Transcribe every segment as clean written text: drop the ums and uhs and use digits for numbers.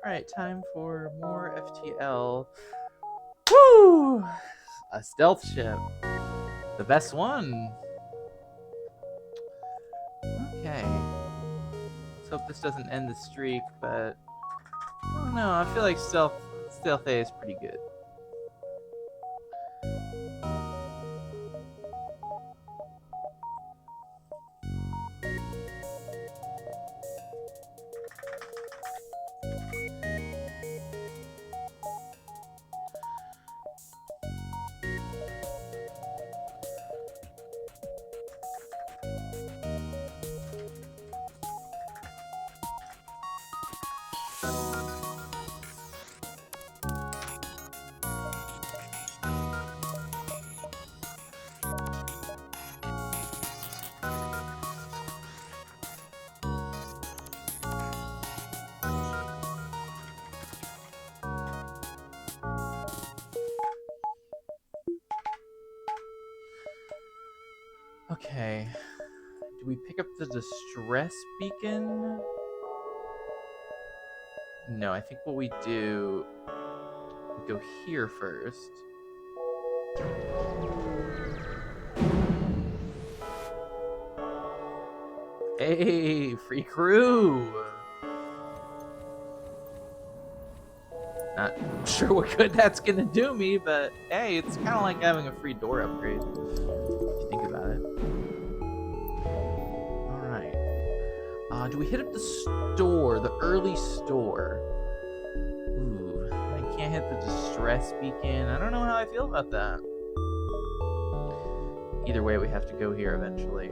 Alright, time for more FTL. Woo! A stealth ship. The best one. Okay. Let's hope this doesn't end the streak, but I don't know. I feel like stealth A is pretty good. Okay. Do we pick up the distress beacon? No, I think what we do, we go here first. Hey, free crew! Not sure what good that's gonna do me, but hey, it's kind of like having a free door upgrade, if you think about it. Alright. Do we hit up the store, the early store? Ooh, I can't hit the distress beacon. I don't know how I feel about that. Either way, we have to go here eventually.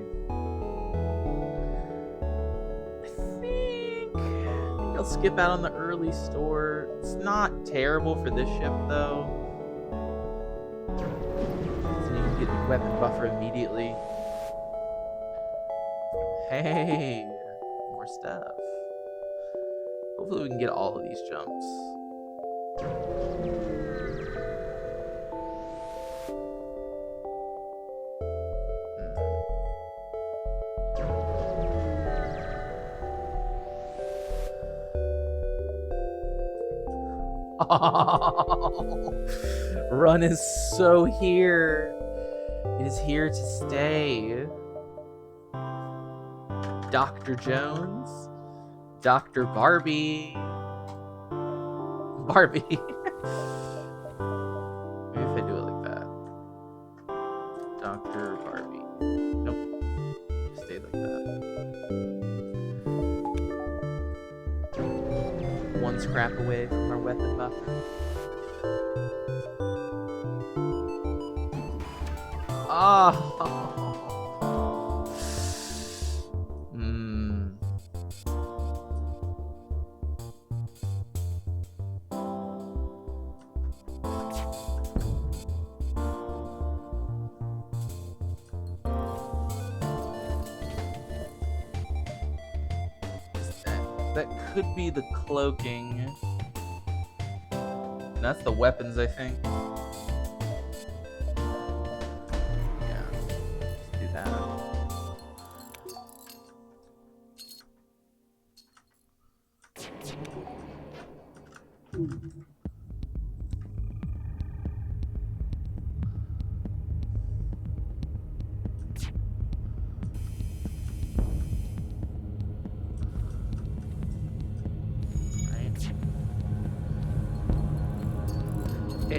I think I'll skip out on the early store. It's not terrible for this ship, though. So you can get the weapon buffer immediately. Hey, more stuff. Hopefully we can get all of these jumps. Run is so here. It is here to stay. Dr. Jones, Dr. Barbie. Maybe if I do it like that. Dr. Barbie. Nope. Stay like that. One scrap away from our weapon buffer. Oh. That could be the cloaking. And that's the weapons, I think. Yeah, let's do that.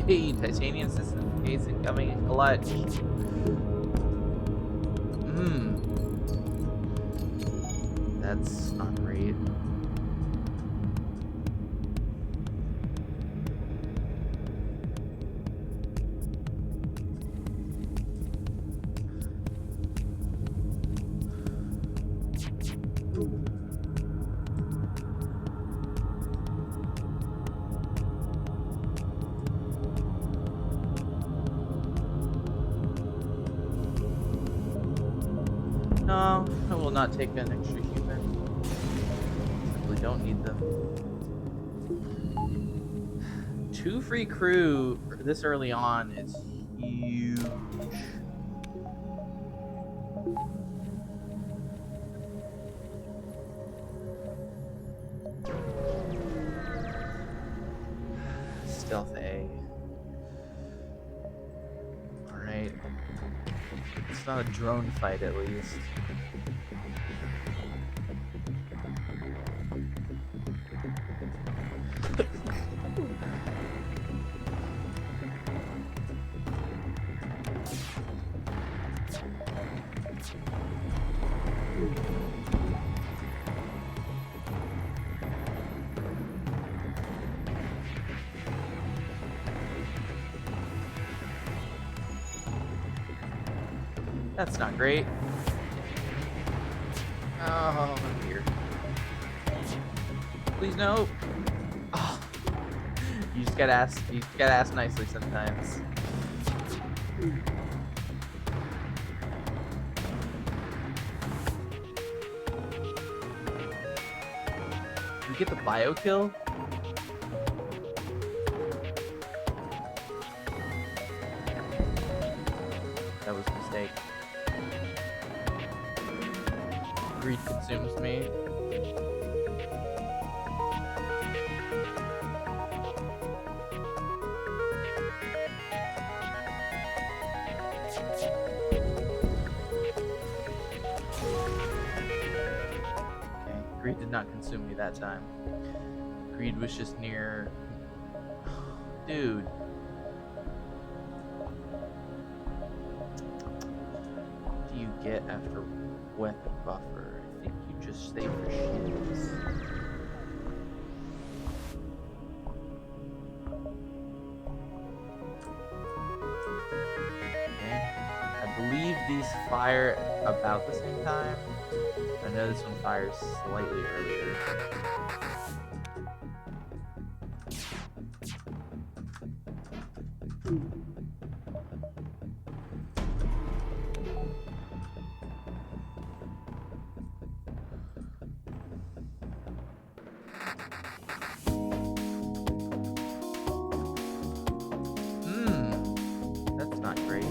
Hey, titanium system case incoming in clutch. That's not great. No, I will not take an extra human. Simply don't need them. 2 free crew this early on is huge. Stealth A. Alright. It's not a drone fight, at least. That's not great. Oh, dear. Please no. Oh. You just gotta ask nicely sometimes. You get the bio kill? That was a mistake. Greed consumes me. Okay, greed did not consume me that time. Greed was just near... Dude. What do you get after weapon buffer? I think you just save your shields. Okay. I believe these fire about the same time. I know this one fires slightly earlier. That's not great.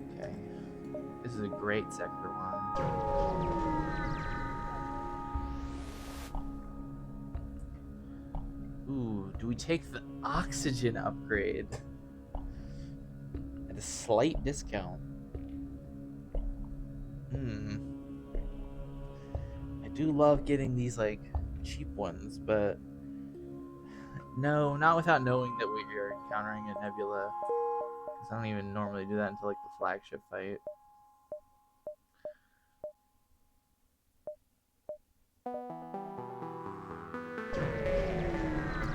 Okay. This is a great sector one. Ooh, do we take the oxygen upgrade? At a slight discount. I do love getting these, like, cheap ones, but... No, not without knowing that we are encountering a nebula. Because I don't even normally do that until, like, the flagship fight.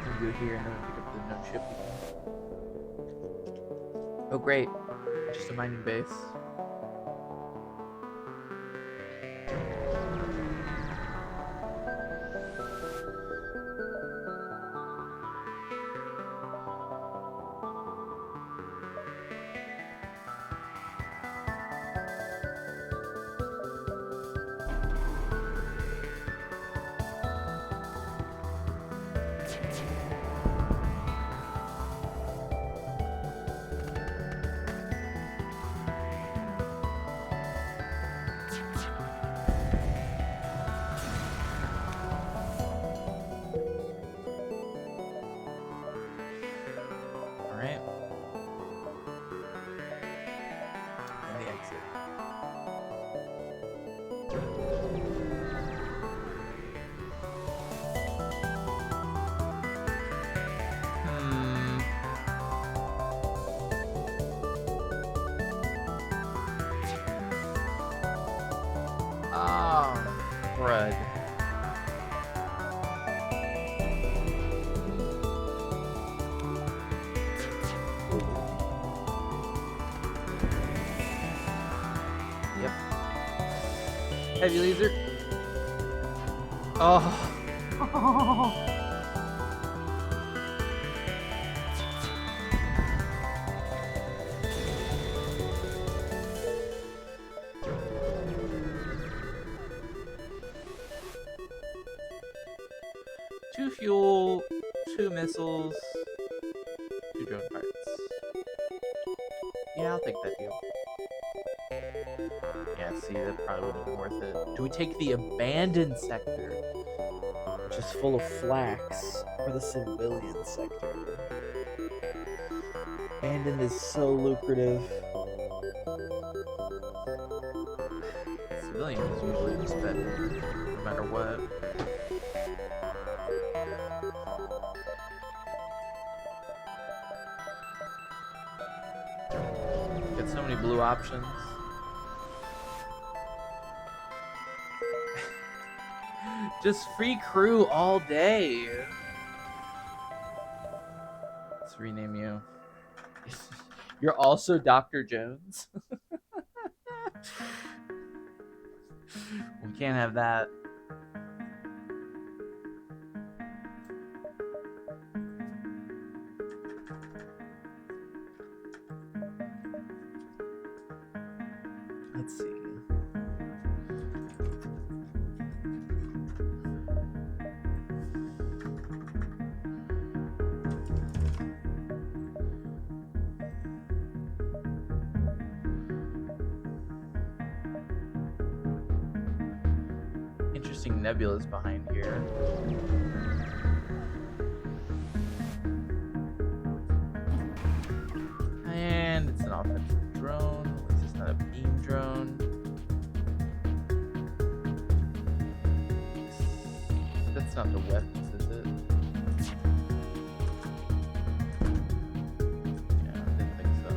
We'll go here and then pick up the no ship again. Oh, great. Just a mining base. Crud. Yep. Heavy laser. Oh. Two fuel, two missiles, two drone parts. Yeah, I'll take that deal. Yeah, see, that probably would have been worth it. Do we take the abandoned sector, which is full of flax, or the civilian sector? Abandoned is so lucrative. Civilian is usually just better, no matter what. Got so many blue options. Just free crew all day. Let's rename you. You're also Dr. Jones. We can't have that. Let's see. Interesting nebulas behind here. And it's an offensive drone. At least it's not a beam drone. That's not the weapons, is it? Yeah, I didn't think so.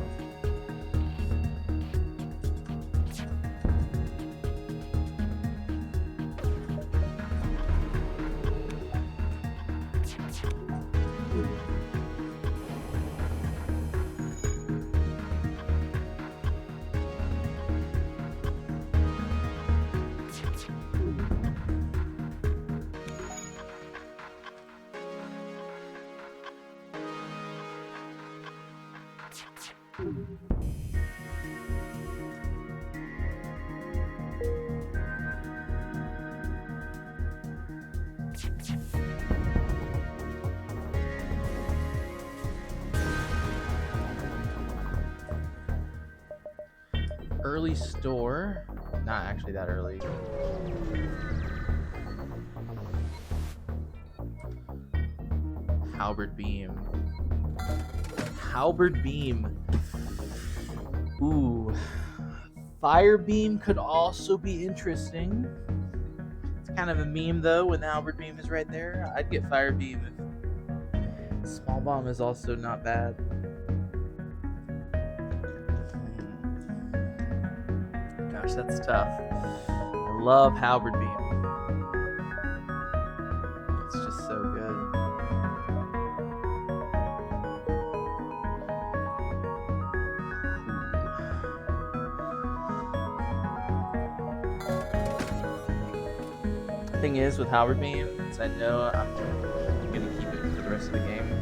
Early store. Not actually that early. Halberd beam. Halberd beam. Ooh. Fire beam could also be interesting. It's kind of a meme though when the halberd beam is right there. I'd get fire beam if small bomb is also not bad. Gosh, that's tough. I love halberd beam. It's just so good. Thing is with halberd beam is I know I'm gonna keep it for the rest of the game.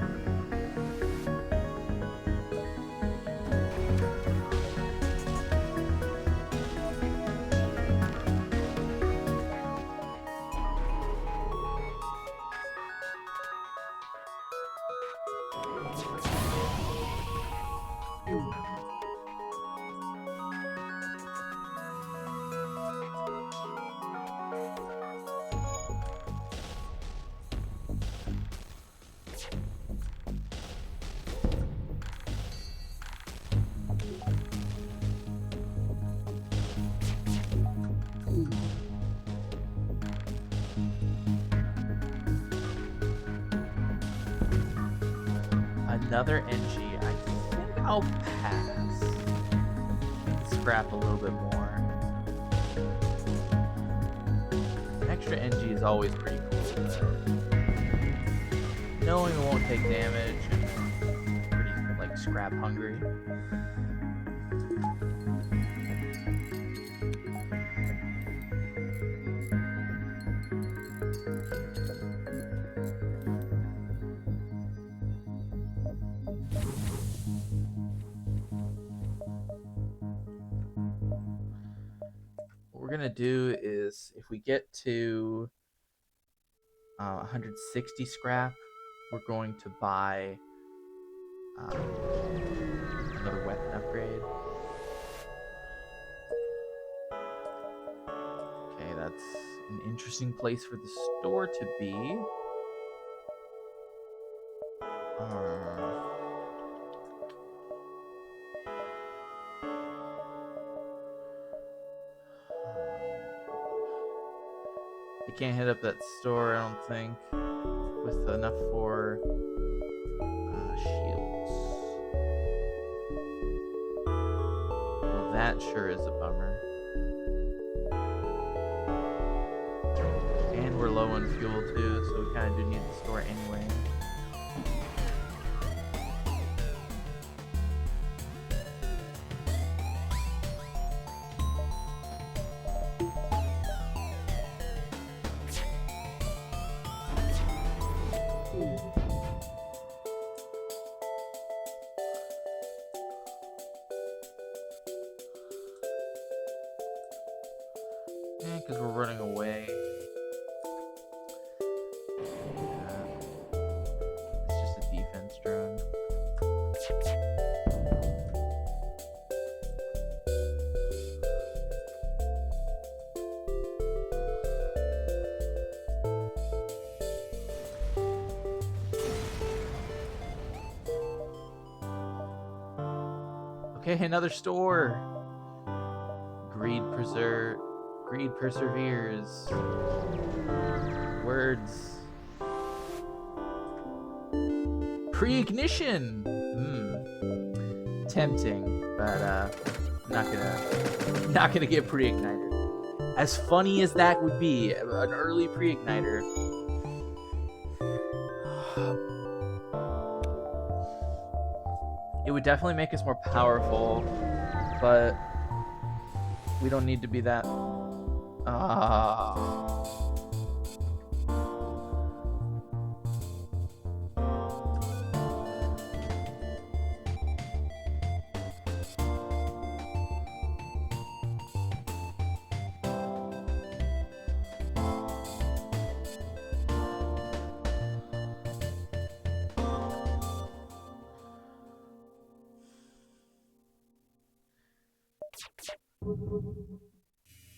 Another NG. I think I'll pass. Scrap a little bit more. An extra NG is always pretty cool. Knowing it won't take damage and pretty like scrap hungry. Gonna do is if we get to 160 scrap, we're going to buy another weapon upgrade. an interesting place for the store to be. I can't hit up that store, I don't think, with enough for shields. Well, that sure is a bummer. And we're low on fuel too, so we kind of do need the store anyway. Because we're running away. It's just a defense drone. Okay, another store. Greed perseveres. Words. Pre-ignition. Tempting, but not gonna get pre-igniter. As funny as that would be, an early pre-igniter. It would definitely make us more powerful, but we don't need to be that.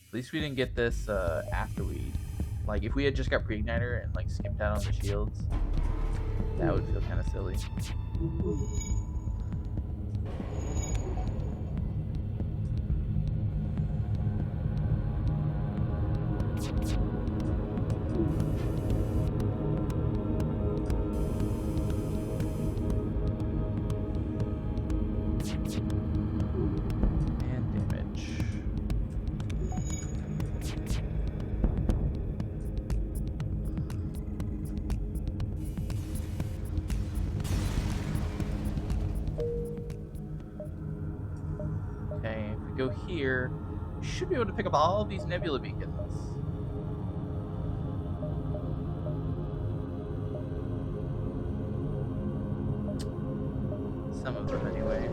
At least we didn't get this after we, like, if we had just got pre-igniter and like skipped out on the shields, that would feel kind of silly. Go here, we should be able to pick up all of these nebula beacons. Some of them anyway.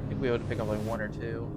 I think we ought to pick up like one or two.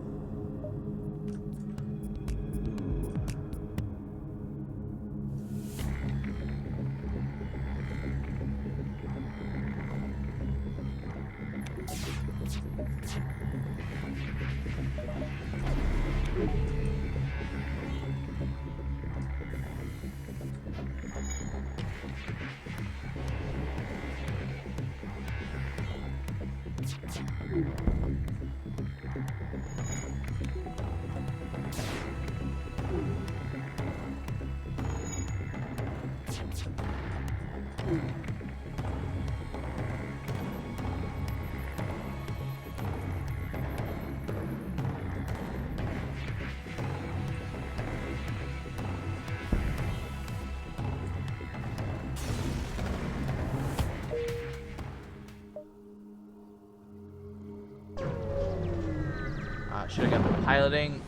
Should have got the piloting.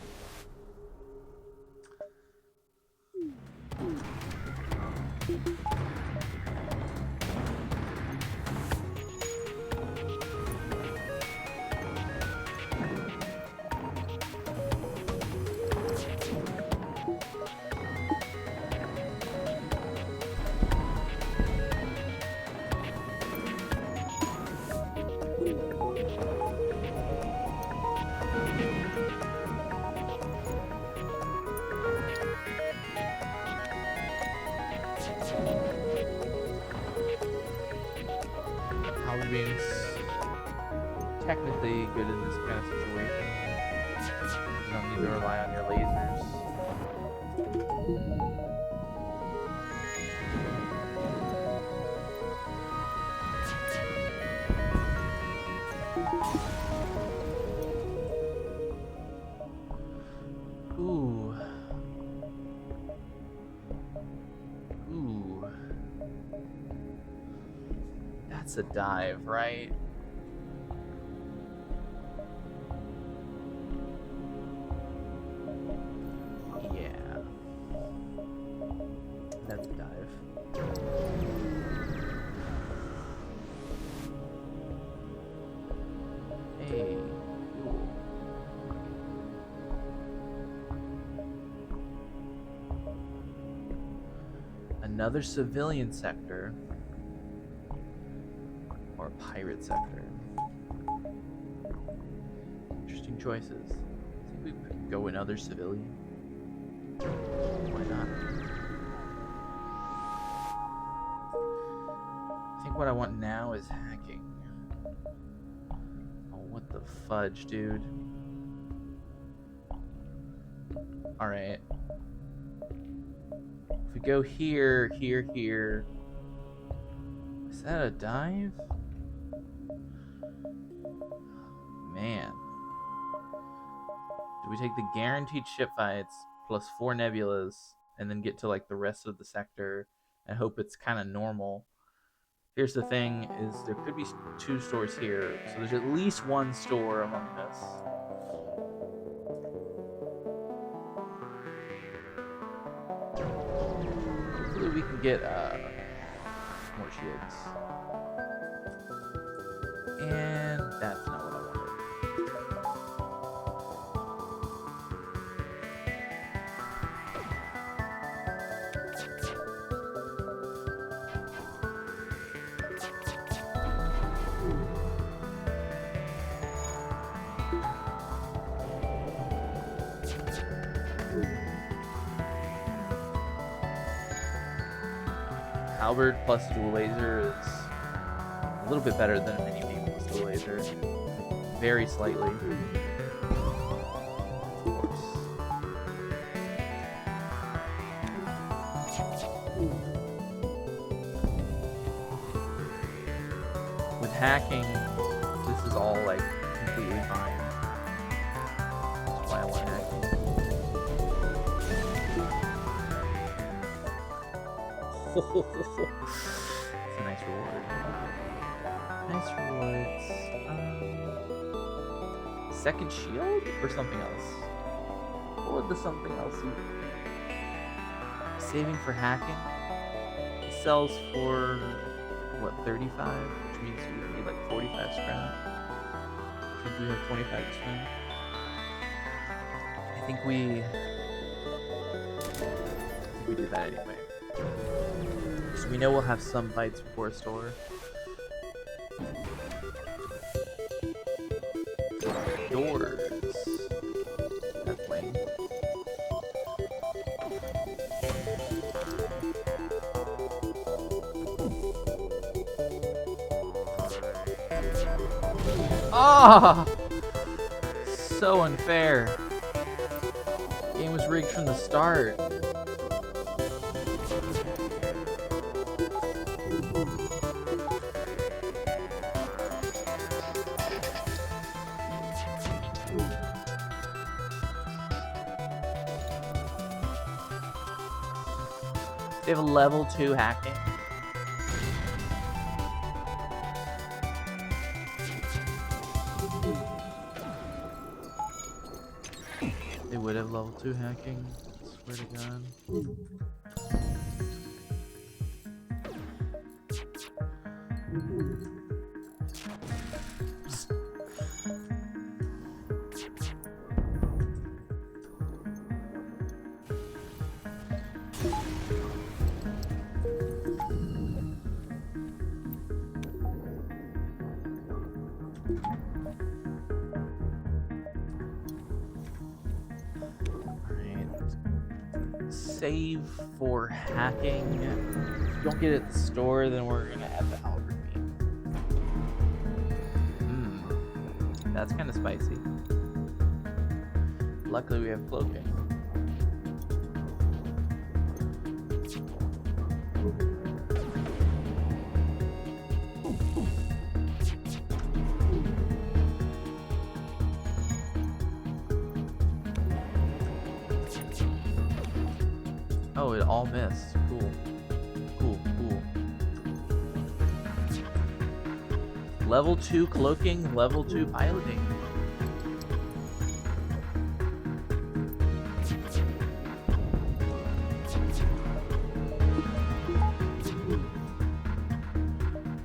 Halberd beam's technically good in this kind of situation. You don't need to rely on your lasers. Ooh. Ooh. That's a dive, right? Yeah. That's a dive. Hey. Cool. Another civilian sector. Or pirate sector. Interesting choices. I think we could go another civilian. Why not? I think what I want now is hacking. Oh, what the fudge, dude. Alright. If we go here, here. Is that a dive? Man. Do we take the guaranteed ship fights plus 4 nebulas and then get to like the rest of the sector and hope it's kind of normal? Here's the thing, is there could be 2 stores here, so there's at least 1 store among this. Hopefully we can get more shields. And that's not what I wanted. Halberd plus dual laser is a little bit better than a mini beam plus dual laser. Very slightly. Of course. With hacking, this is all like completely fine. That's why I want hacking. It's a nice reward. Nice rewards. Second shield or something else? What would the something else be? Saving for hacking? It sells for what, 35? Which means we need like 45 scrap. I think we have 25 to spend. I think we do that anyway. So we know we'll have some fights before a store. Doors. That's lame. Ah! So unfair. The game was rigged from the start. They have a level 2 hacking. They would have level 2 hacking. Swear to God. Save for hacking. If you don't get it at the store, then we're gonna add the halberd beam. That's kind of spicy. Luckily, we have cloaking. Oh, it all missed. Cool. Cool, cool. Level 2 cloaking, level 2 piloting.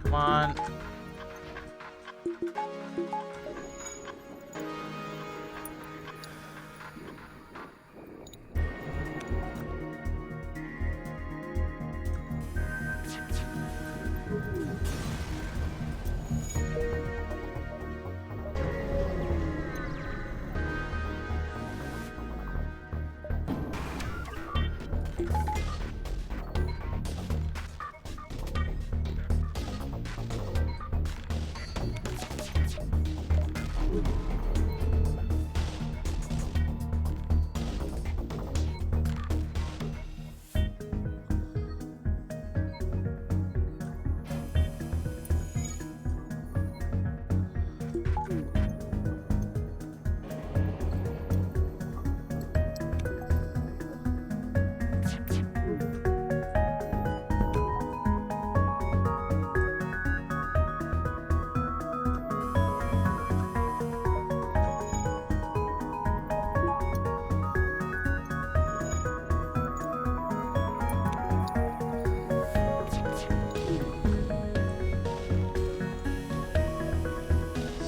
Come on.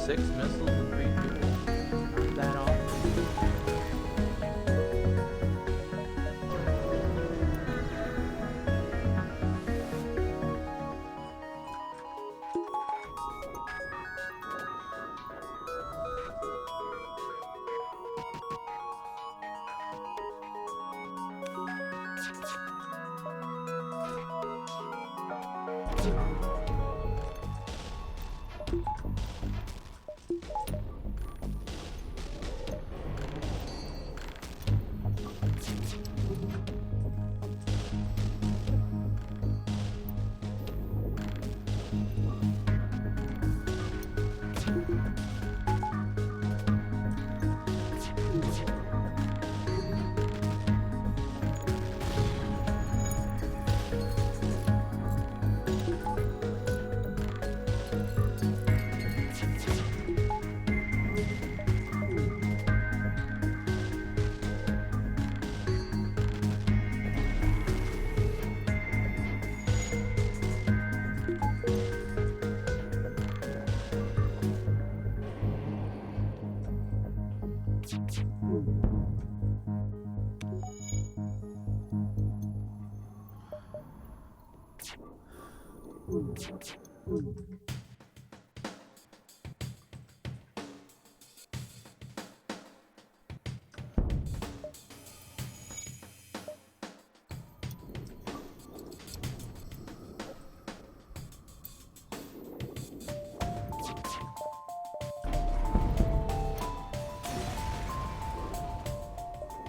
Six missiles and 3 people. Not that often.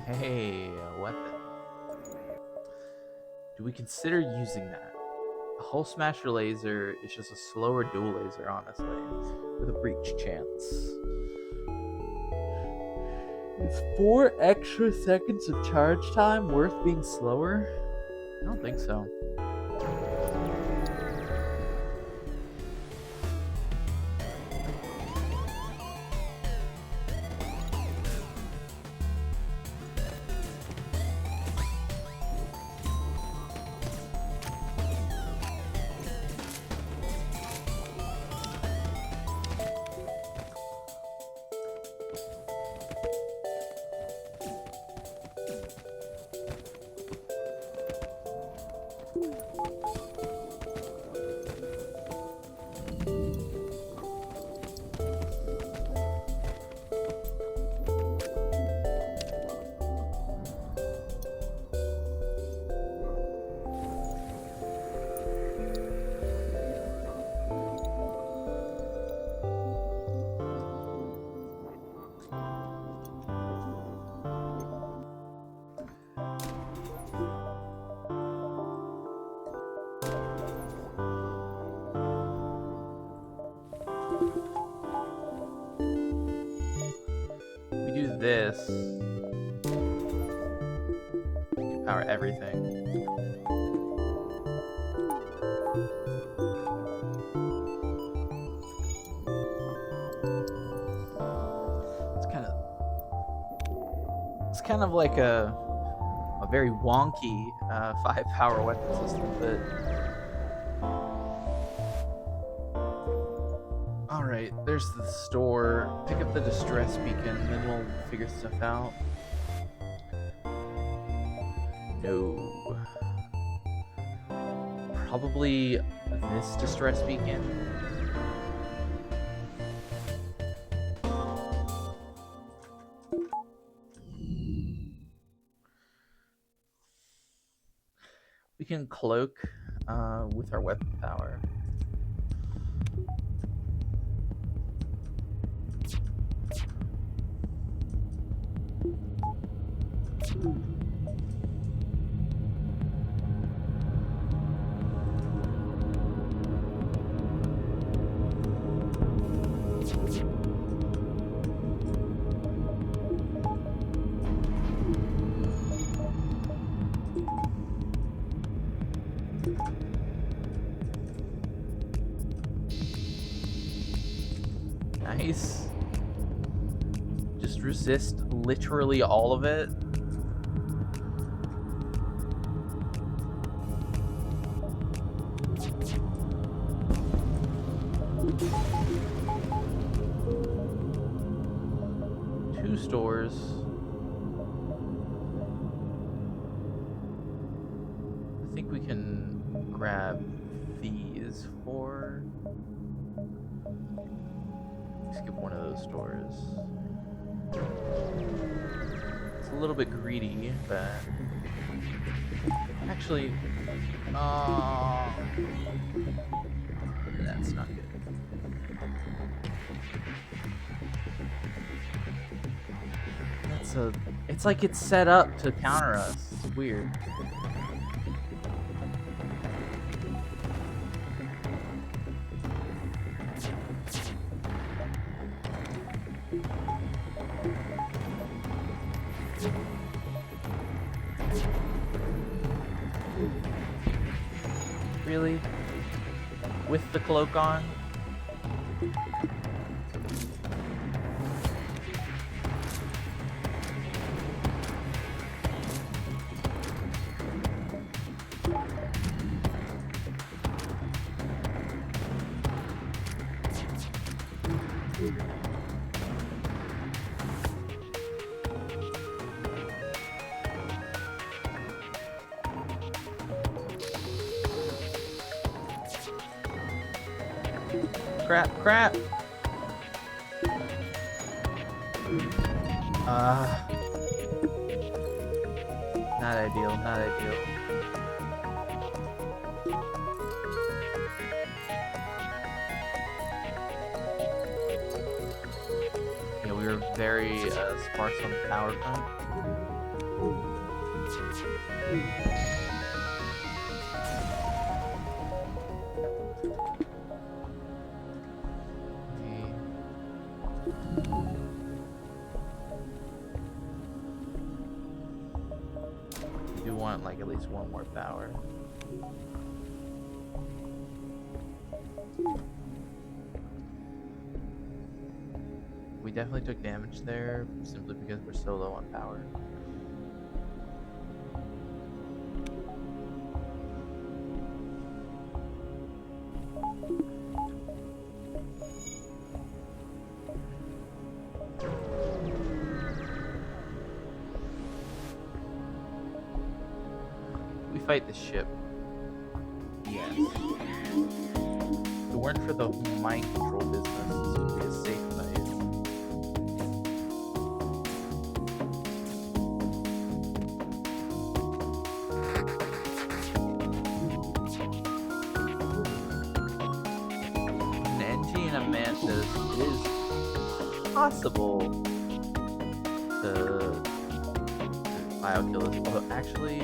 Hey, a weapon. Do we consider using that? A hull smasher laser is just a slower dual laser, honestly, with a breach chance. Is 4 extra seconds of charge time worth being slower? I don't think so. this, you power everything. It's kind of like a very wonky 5-power weapon system, but alright, there's the store. Pick up the distress beacon, and then we'll figure stuff out. No. Probably this distress beacon. We can cloak with our weapon power. Nice. Just resist literally all of it. Two stores. I think we can grab these for... skip one of those stores. It's a little bit greedy, but actually, that's not good. It's like it's set up to counter us. It's weird. Really? With the cloak on? Crap. Not ideal, not ideal. Yeah, we were very sparse on the power front. Like at least one more power. We definitely took damage there simply because we're so low on power. Fight the ship. Yes. If it weren't for the mind control business, this would be a safe fight. An NG and a Mantis, it is possible to biokill this, although actually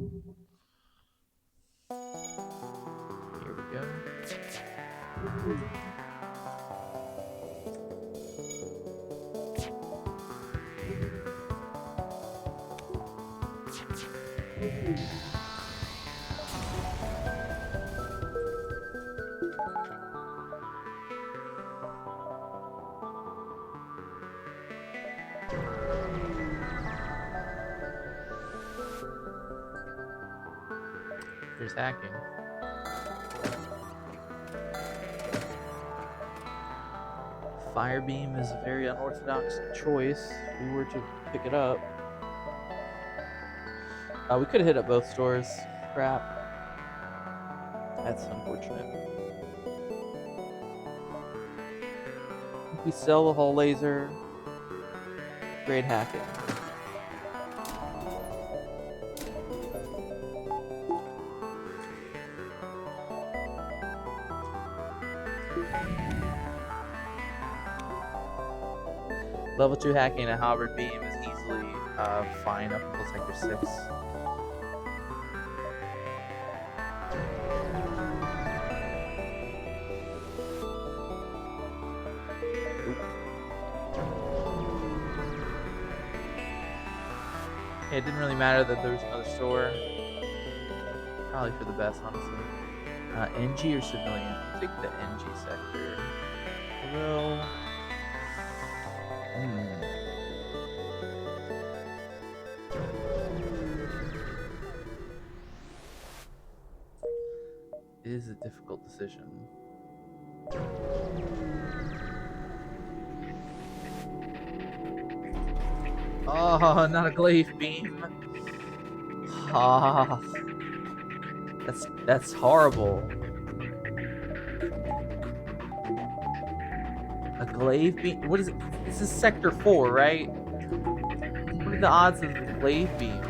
Here we go. There's hacking. Fire beam is a very unorthodox choice. If we were to pick it up. We could have hit up both stores. Crap. That's unfortunate. If we sell the hull laser, great hacking. Level 2 hacking and a halberd beam is easily fine up until sector 6. Yeah, it didn't really matter that there was another store. Probably for the best, honestly. NG or civilian? I'll take the NG sector. Although... It is a difficult decision. Oh, not a glaive beam. Ah, that's horrible. A glaive beam? What is it? This is sector 4, right? What are the odds of the glaive beam?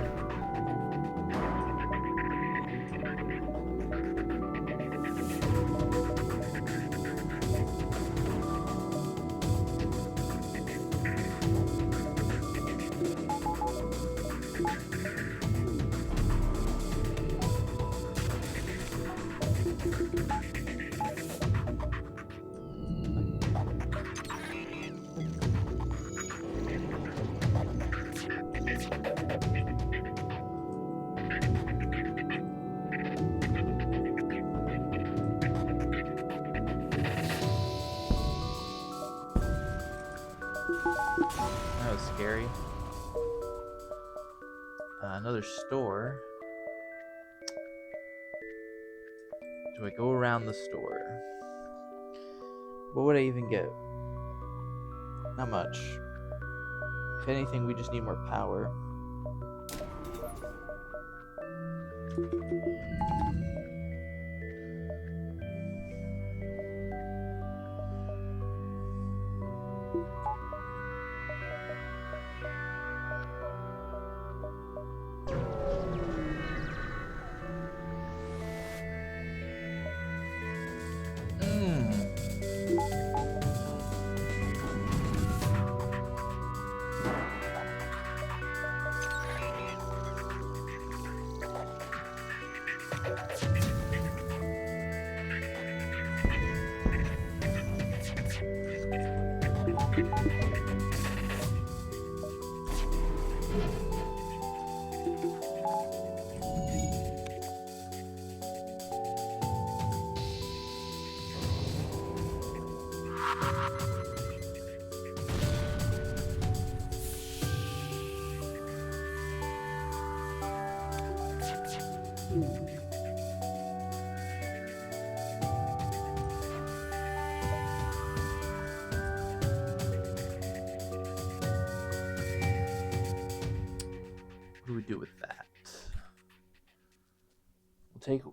That was scary. Another store. Do I go around the store? What would I even get? Not much. If anything, we just need more power. What do we do with that?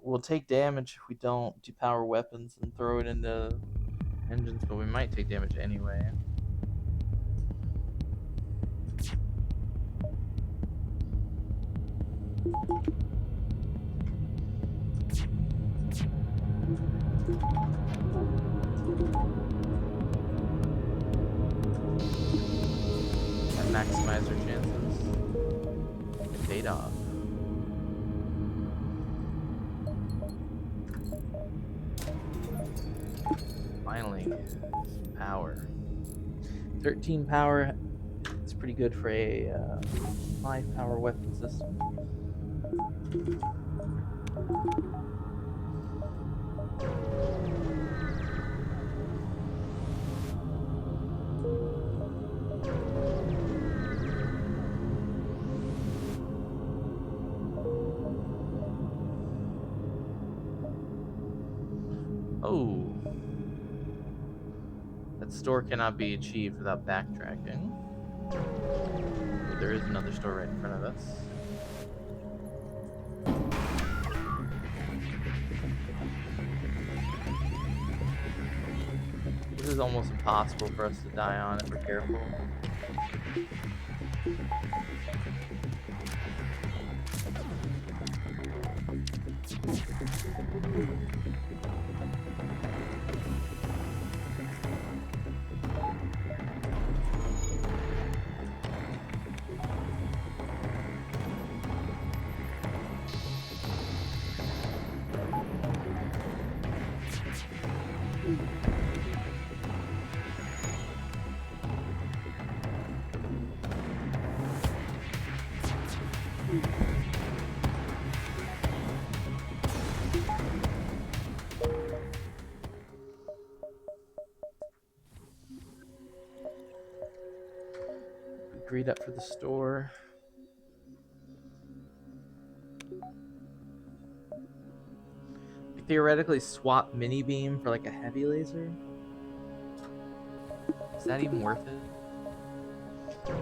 We'll take damage if we don't depower weapons and throw it into engines, but we might take damage anyway. Maximize our chances. It paid off. some power. 13 power. It's pretty good for a 5 power weapon system. Oh. That store cannot be achieved without backtracking. But there is another store right in front of us. This is almost impossible for us to die on if we're careful. Greed up for the store. Theoretically swap mini beam for like a heavy laser. Is that even worth it?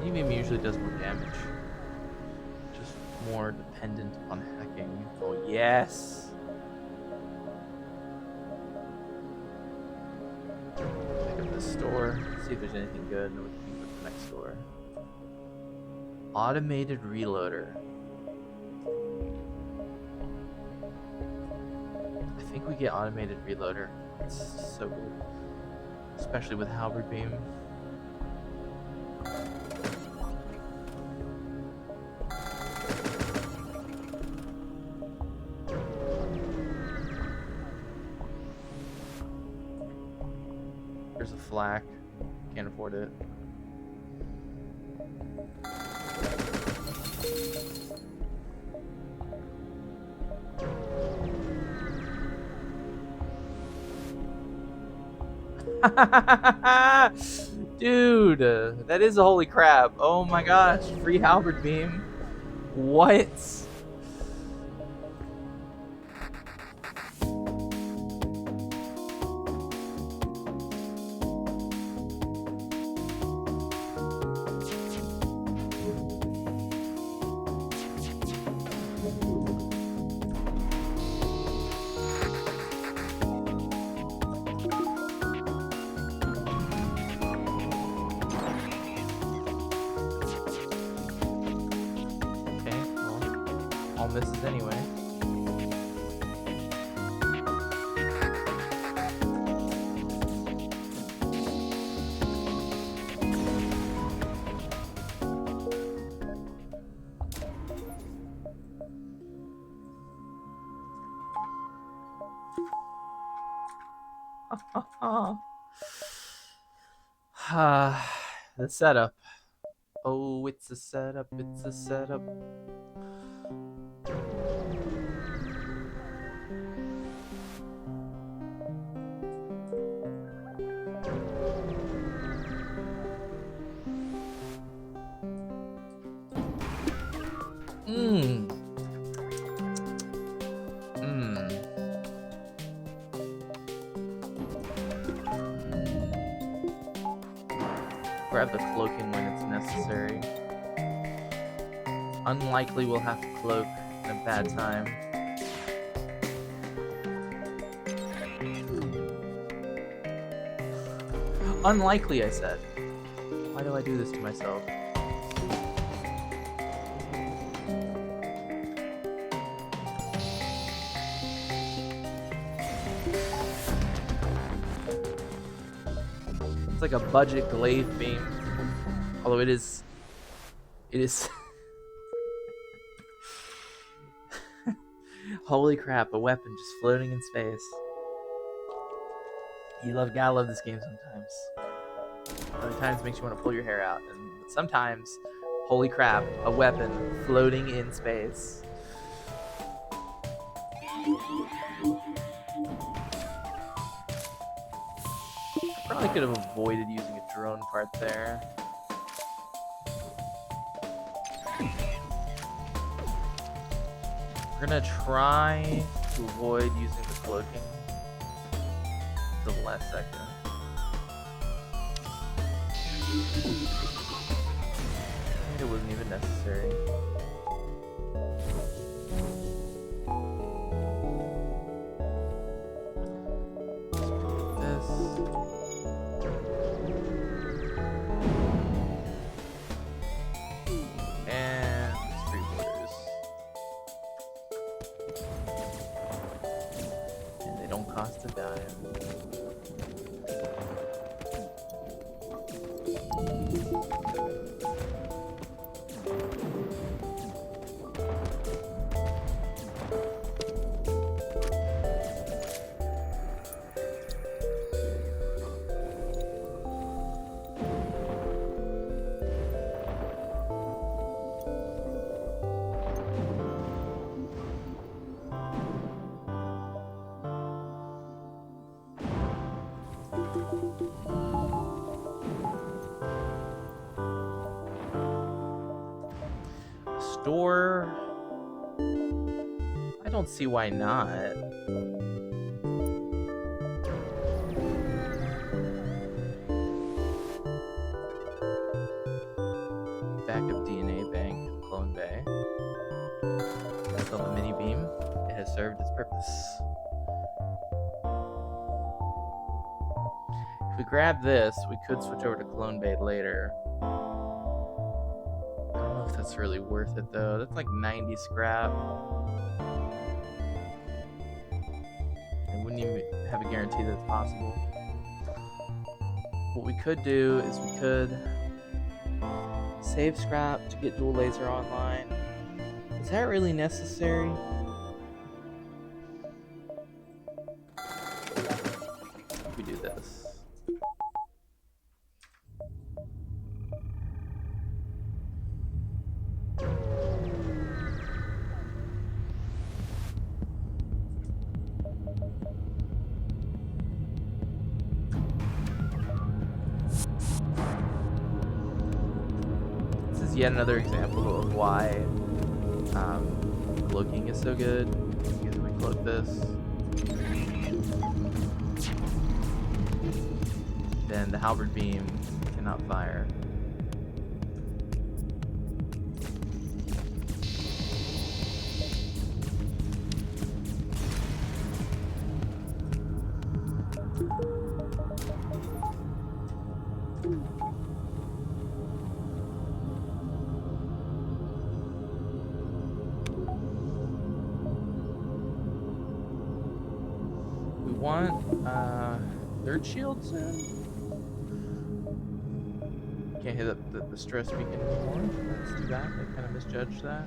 Mini beam usually does more damage. Just more dependent on hacking. Oh yes! Pick up the store. See if there's anything good and we can go to the next store. Automated reloader. I think we get automated reloader. It's so good. Especially with halberd beam. There's a flak. Can't afford it. Dude, that is a holy crap. Oh my gosh, free halberd beam. What? Misses anyway. The setup. Oh, it's a setup. It's a setup. Grab the cloaking when it's necessary. Unlikely we'll have to cloak in a bad time. Unlikely, I said. Why do I do this to myself? It's like a budget glaive beam. Although it is holy crap, a weapon just floating in space. Gotta love this game sometimes. Other times it makes you want to pull your hair out, and sometimes, holy crap, a weapon floating in space. Probably could have avoided using a drone part there. We're gonna try to avoid using the cloaking to the last second. It wasn't even necessary. Cost a dime. Store? I don't see why not. Backup DNA bank, Clone Bay. Sell the mini beam. It has served its purpose. If we grab this, we could switch over to Clone Bay later. That's really worth it though. That's like 90 scrap. I wouldn't even have a guarantee that it's possible. What we could do is we could save scrap to get dual laser online. Is that really necessary? We do this. Yet another example of why cloaking is so good. Because we cloak this, then the halberd beam cannot fire. Want third shield soon? Can't hit up the stress beacon anymore. Let's do that. I kind of misjudged that.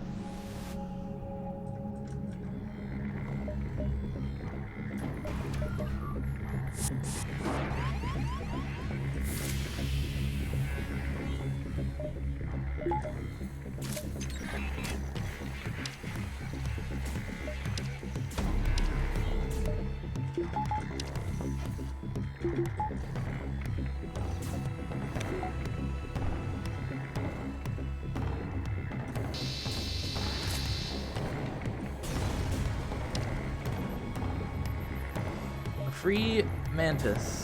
Free mantis.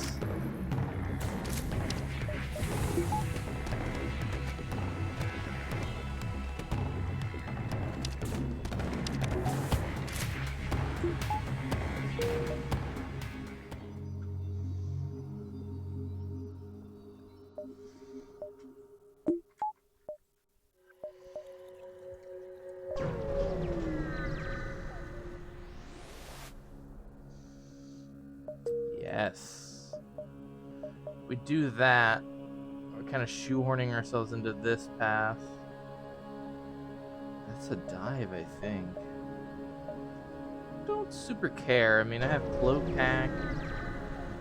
Yes. We do that. We're kind of shoehorning ourselves into this path. That's a dive, I think. Don't super care. I mean, I have cloak hack,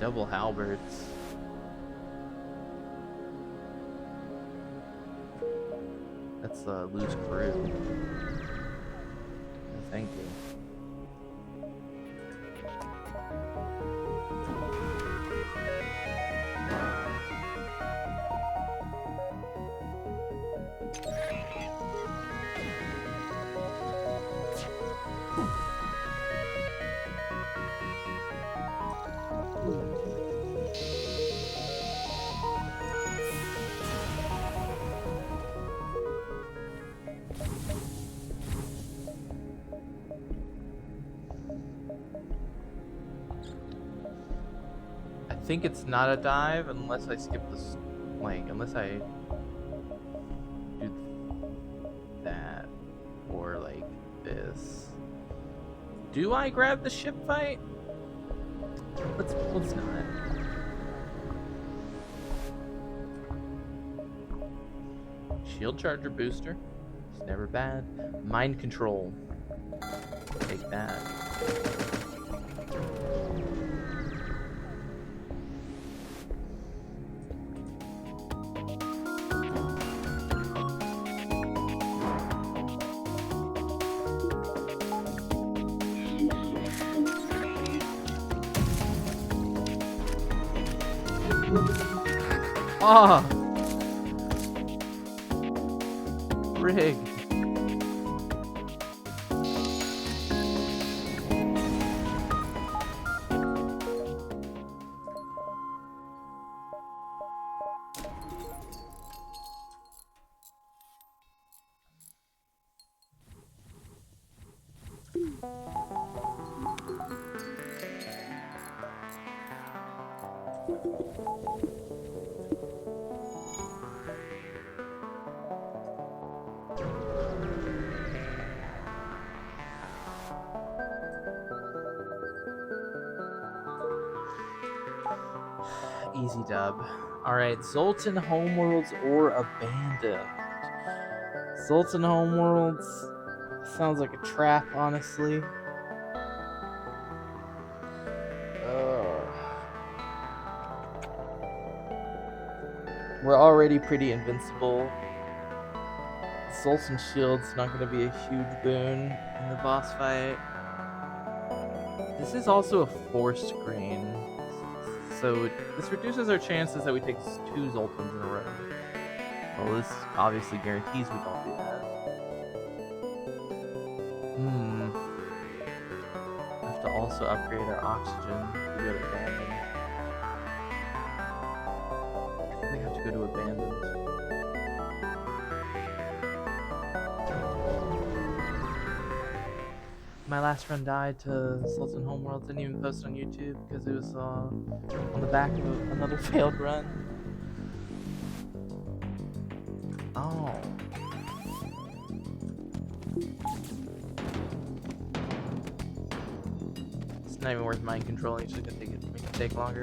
Double halberds. That's a loose crew. No, thank you. I think it's not a dive unless I skip this, like, unless I do that or like this. Do I grab the ship fight? Let's not. Shield charger booster. It's never bad. Mind control. Take that. Ah! Rig. Easy dub. Alright, Zoltan Homeworlds or Abandoned. Zoltan Homeworlds sounds like a trap, honestly. We're already pretty invincible. Zoltan Shield's not going to be a huge boon in the boss fight. This is also a forced grain, so this reduces our chances that we take 2 Zoltans in a row. Well, this obviously guarantees we don't do that. I have to also upgrade our oxygen to go to abandoned. I think we have to go to abandoned. My last run died to Sultan Homeworld. Didn't even post it on YouTube because it was on the back of another failed run. Oh. It's not even worth mind controlling. It's just gonna make it take longer.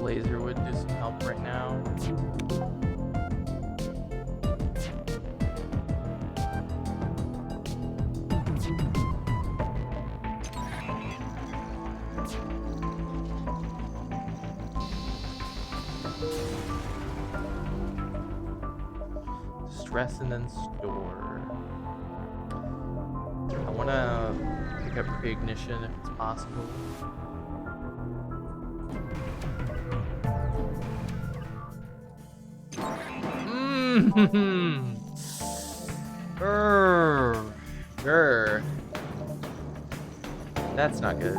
Laser would do some help right now. Stress and then store. I want to pick up pre-ignition if it's possible. That's not good.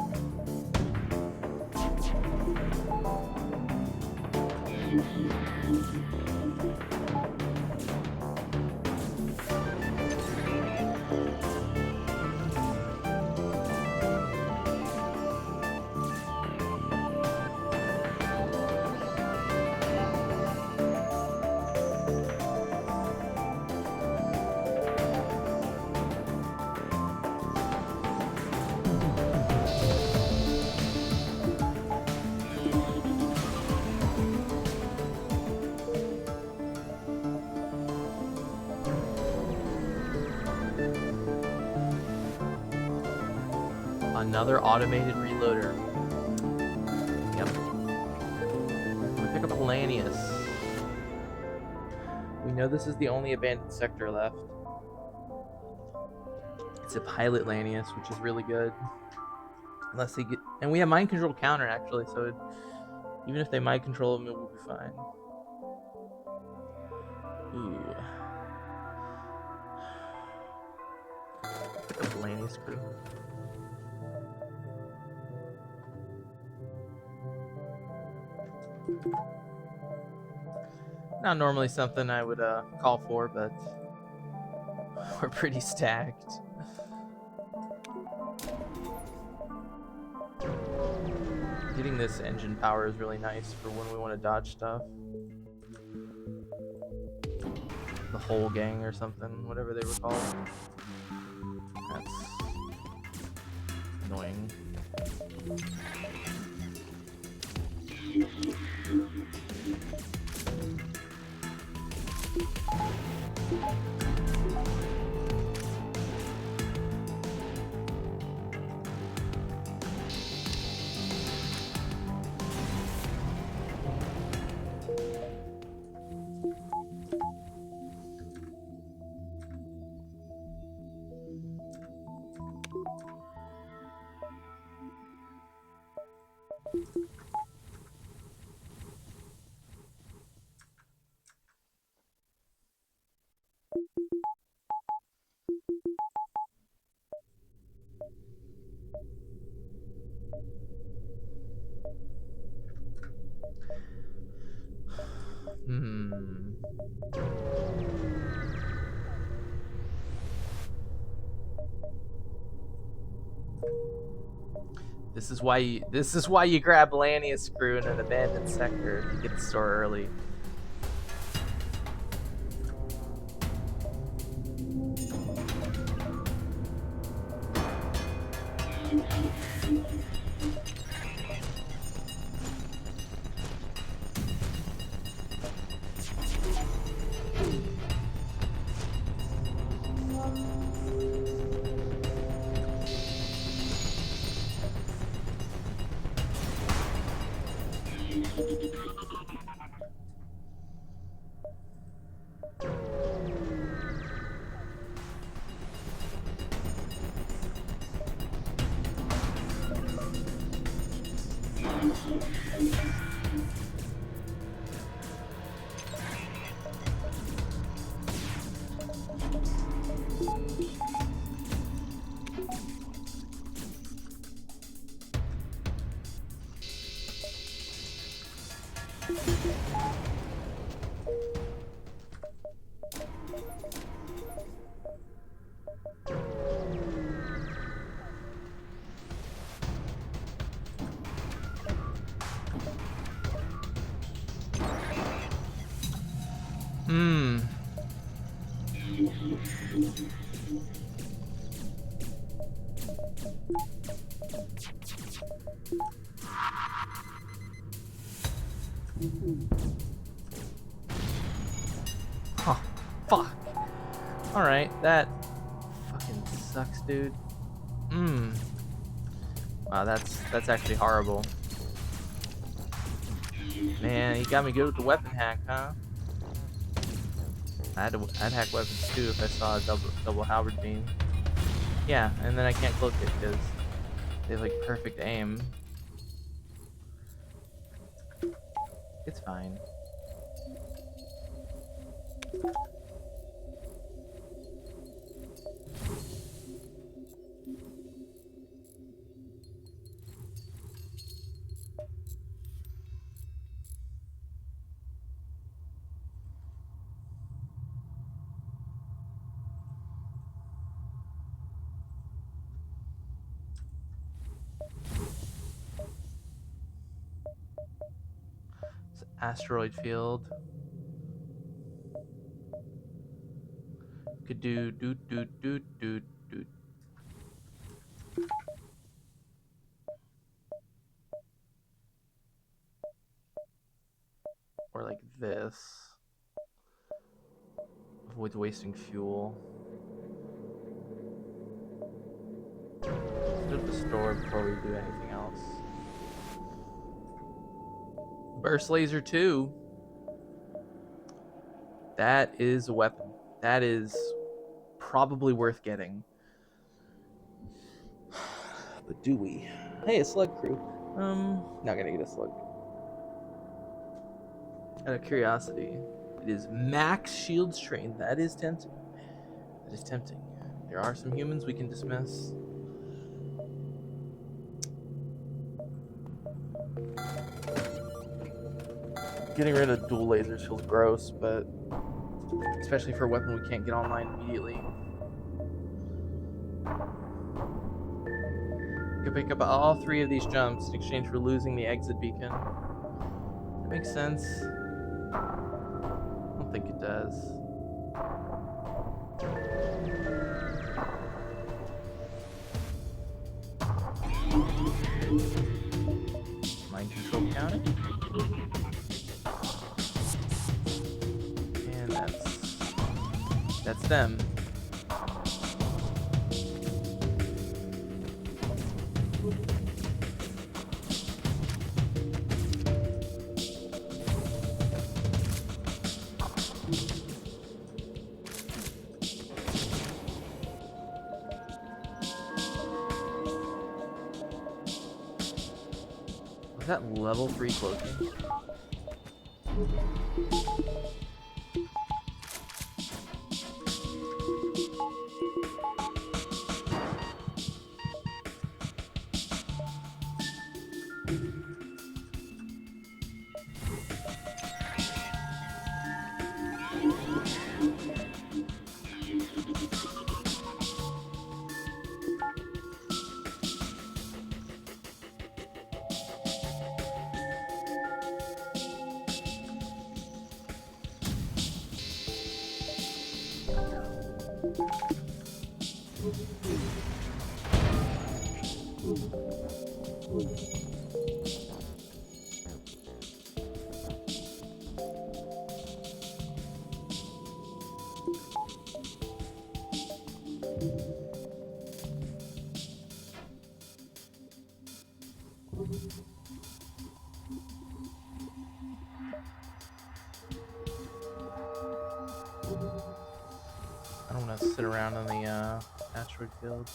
Another automated reloader. Yep. We pick up Lanius. We know this is the only abandoned sector left. It's a pilot Lanius, which is really good. Unless they get, and we have mind control counter actually, so even if they mind control him, it will be fine. Ooh. Pick up Lanius crew. Not normally something I would call for, but we're pretty stacked. Getting this engine power is really nice for when we want to dodge stuff. The whole gang or something, whatever they were called. That's annoying. This is why you grab Lanius crew in an abandoned sector if you get the store early. Oh, fuck. Alright, that fucking sucks, dude. Wow, that's actually horrible. Man, you got me good with the weapon hack, huh? I'd hack weapons too if I saw a double halberd beam. Yeah, and then I can't cloak it because they have like perfect aim. It's fine. Asteroid field. Could do. Or like this. Avoids wasting fuel. Let's go to the store before we do anything else. Burst laser 2. That is a weapon. That is probably worth getting. But do we? Hey, a slug crew. Not gonna get a slug. Out of curiosity, it is max shield strain. That is tempting. That is tempting. There are some humans we can dismiss. Getting rid of dual lasers feels gross, but especially for a weapon we can't get online immediately. You can pick up all 3 of these jumps in exchange for losing the exit beacon. That makes sense. I don't think it does. Mind control counting. And that's them. Was that level 3 cloaking? I don't want to sit around on the asteroid field.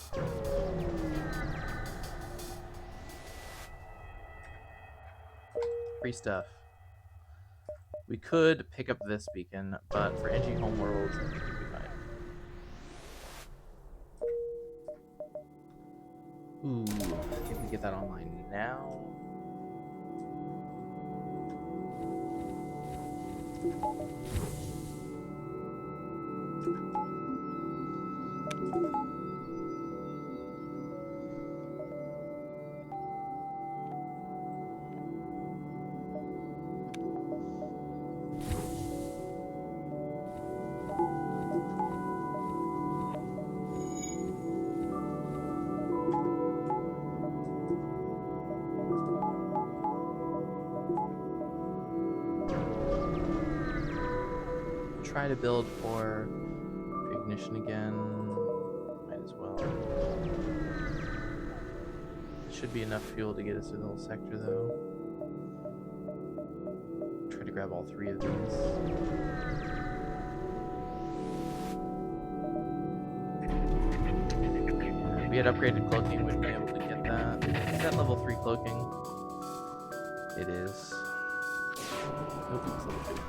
Free stuff. We could pick up this beacon, but for NG Homeworlds, I think we'd be fine. Ooh, I think we get that online now. Try to build for ignition again. Might as well. Should be enough fuel to get us to the whole sector, though. Try to grab all 3 of these. If we had upgraded cloaking, we'd be able to get that. Is that level 3 cloaking? It is. Nope, it's level 2.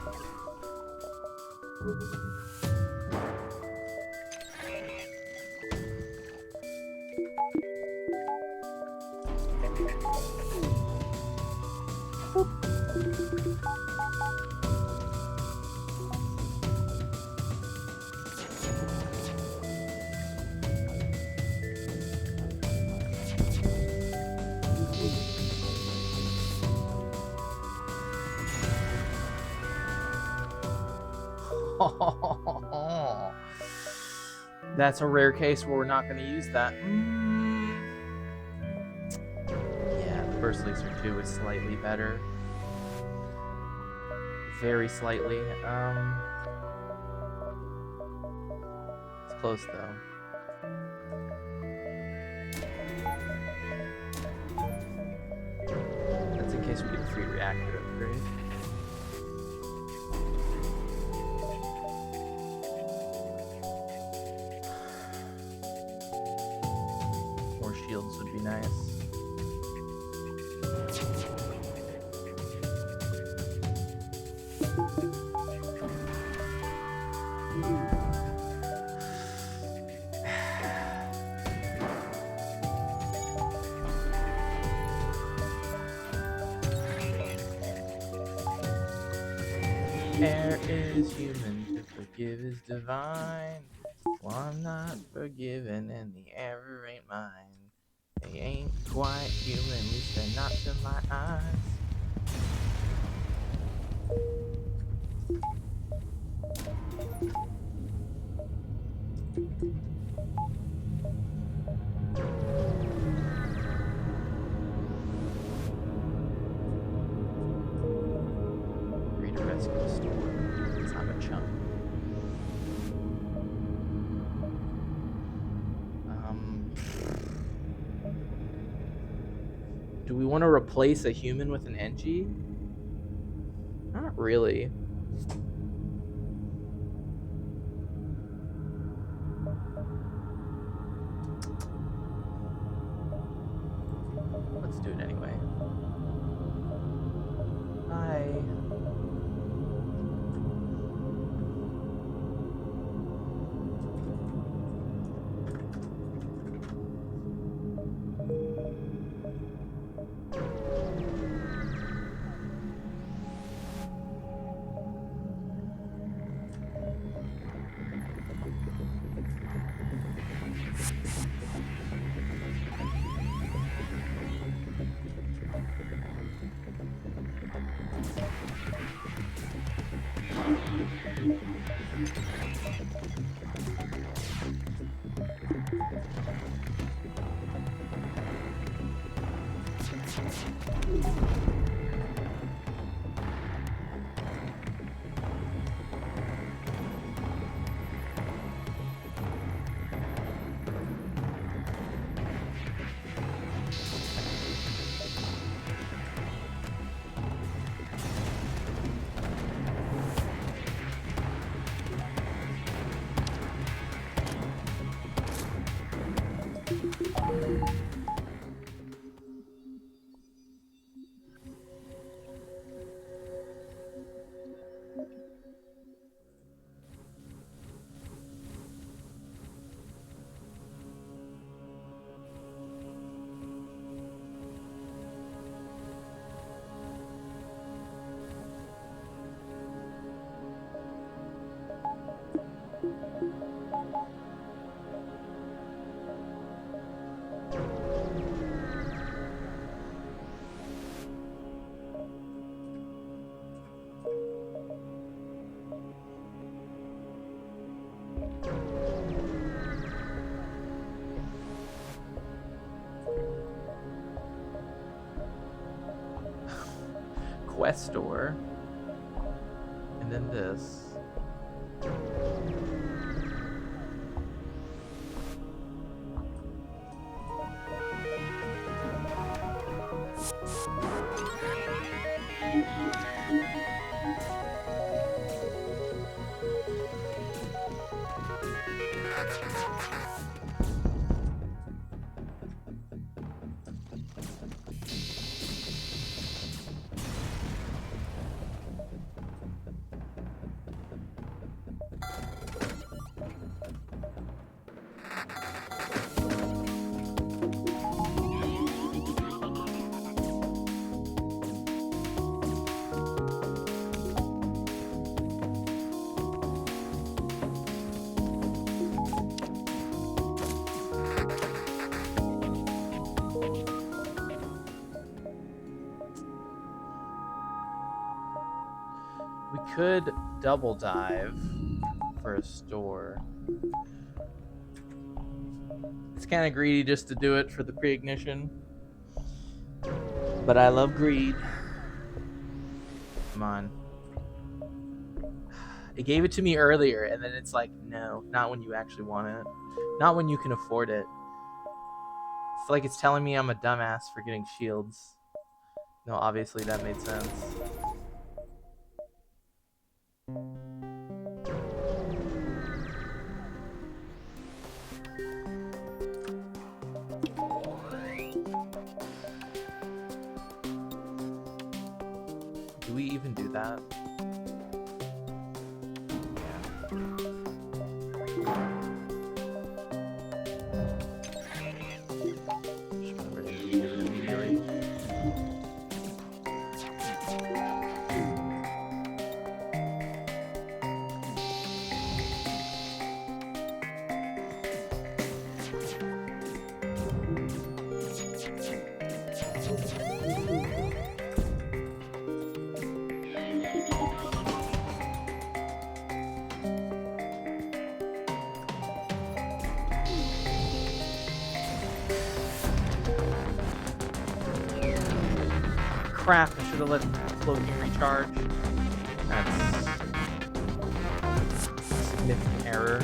That's a rare case where we're not going to use that. Yeah, the Burst Laser 2 is slightly better. Very slightly. It's close though. That's in case we get a free reactor upgrade. More shields would be nice. Air is human, to forgive is divine. Well, I'm not forgiven, and the error ain't mine. They ain't quite human, at least they're not to my eyes. Read a rescue store, because I'm a chump. Do we want to replace a human with an NG? Not really. Let's do it anyway. Bye. Quest store. And then this. We could double dive for a store. It's kind of greedy just to do it for the pre-ignition. But I love greed. Come on. It gave it to me earlier, and then it's like, no, not when you actually want it. Not when you can afford it. It's like it's telling me I'm a dumbass for getting shields. No, obviously that made sense. Do we even do that? Crap, I should have let Floki recharge. That's a significant error.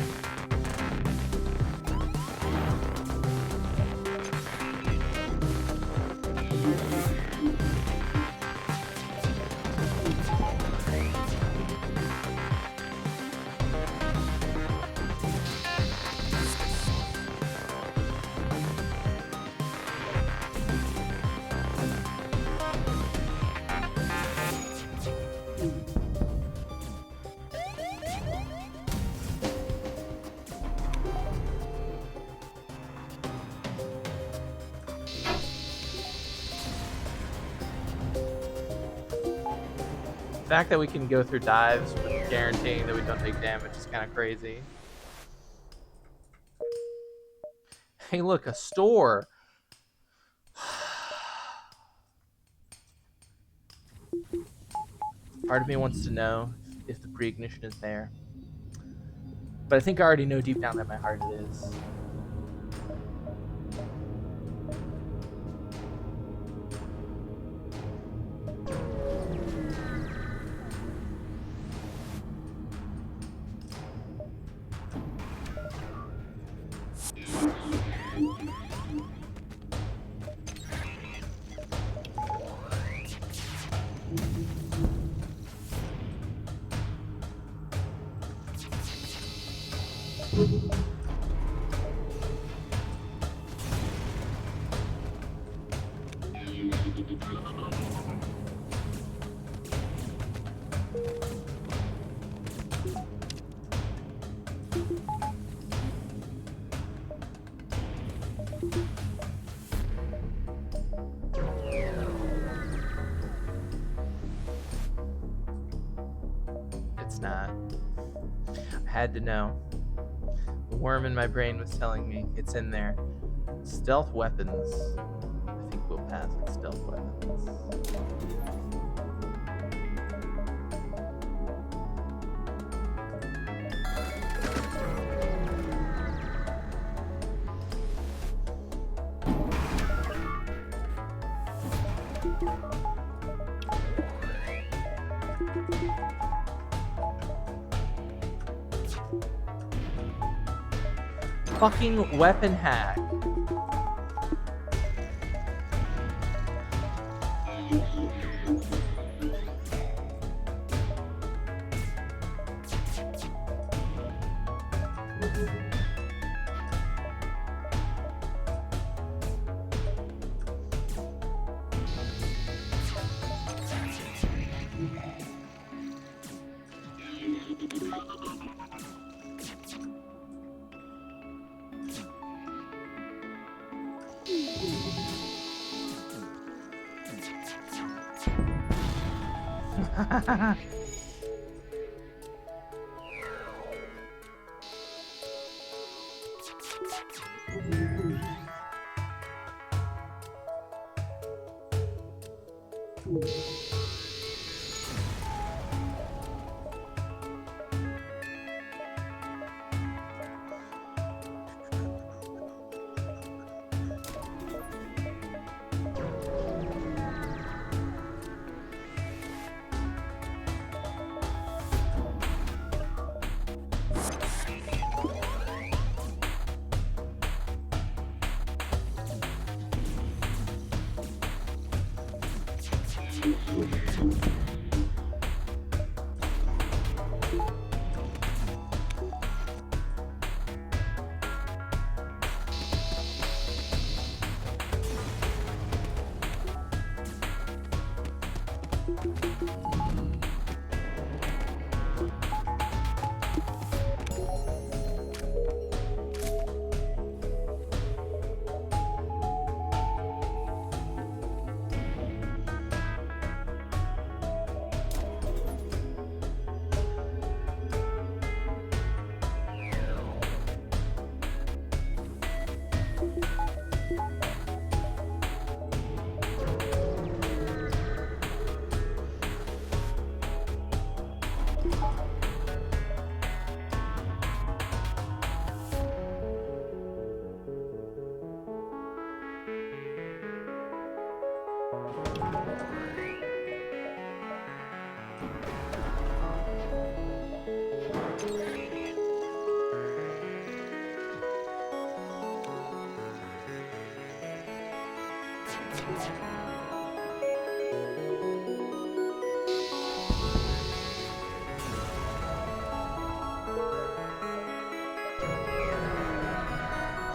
The fact that we can go through dives with guaranteeing that we don't take damage is kind of crazy. Hey, look, a store. Part of me wants to know if the pre-ignition is there. But I think I already know deep down that my heart it is. It's not. I had to know. The worm in my brain was telling me it's in there. Stealth weapons. I think we'll pass with stealth weapons. Fucking weapon hack.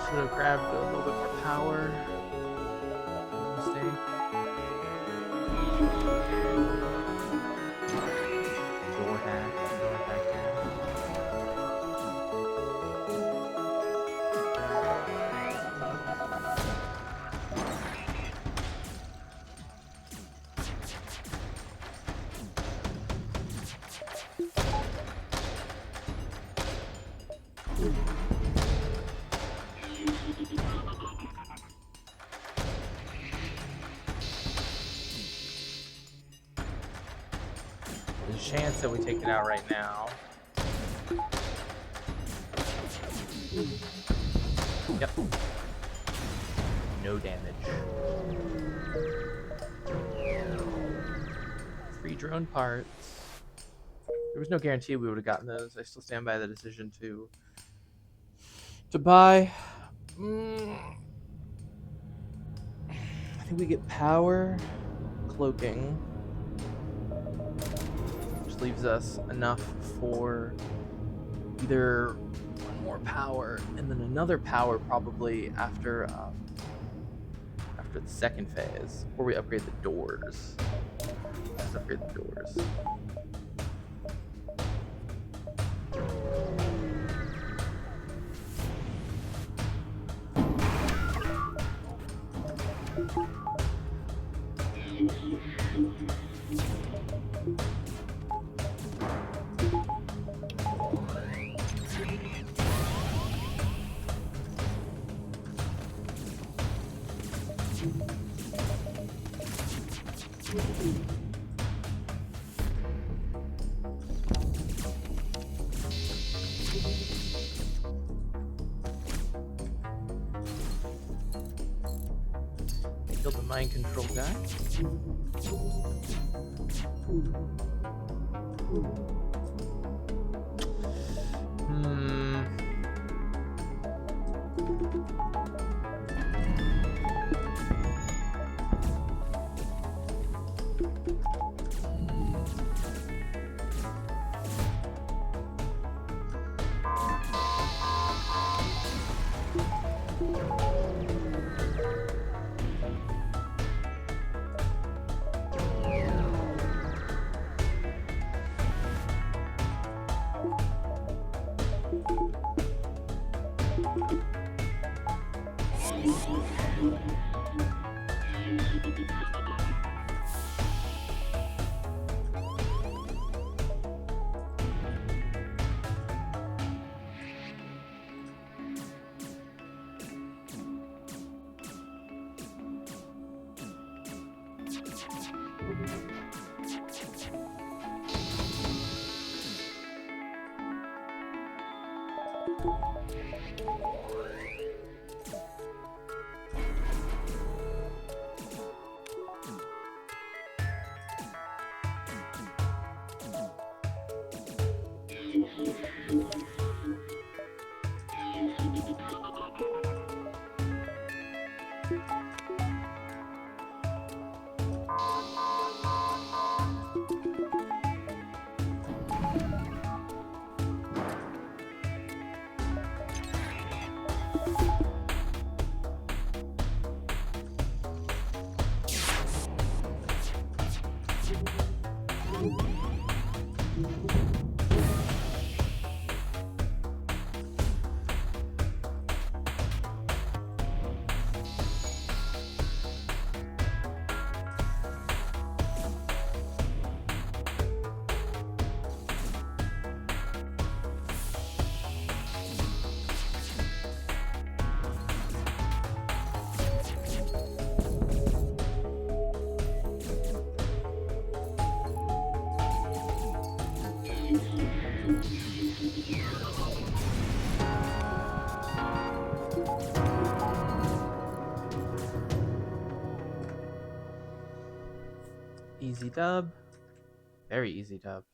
Should have grabbed a little bit more power. Mistake. Door hack. Door hack here. There's a chance that we take it out right now. Yep. No damage. 3 drone parts. There was no guarantee we would have gotten those. I still stand by the decision to buy. I think we get power, cloaking, which leaves us enough for either one more power and then another power probably after the second phase, or we upgrade the doors. Let's upgrade the doors. I killed the mind control guy. Easy dub. Very easy dub.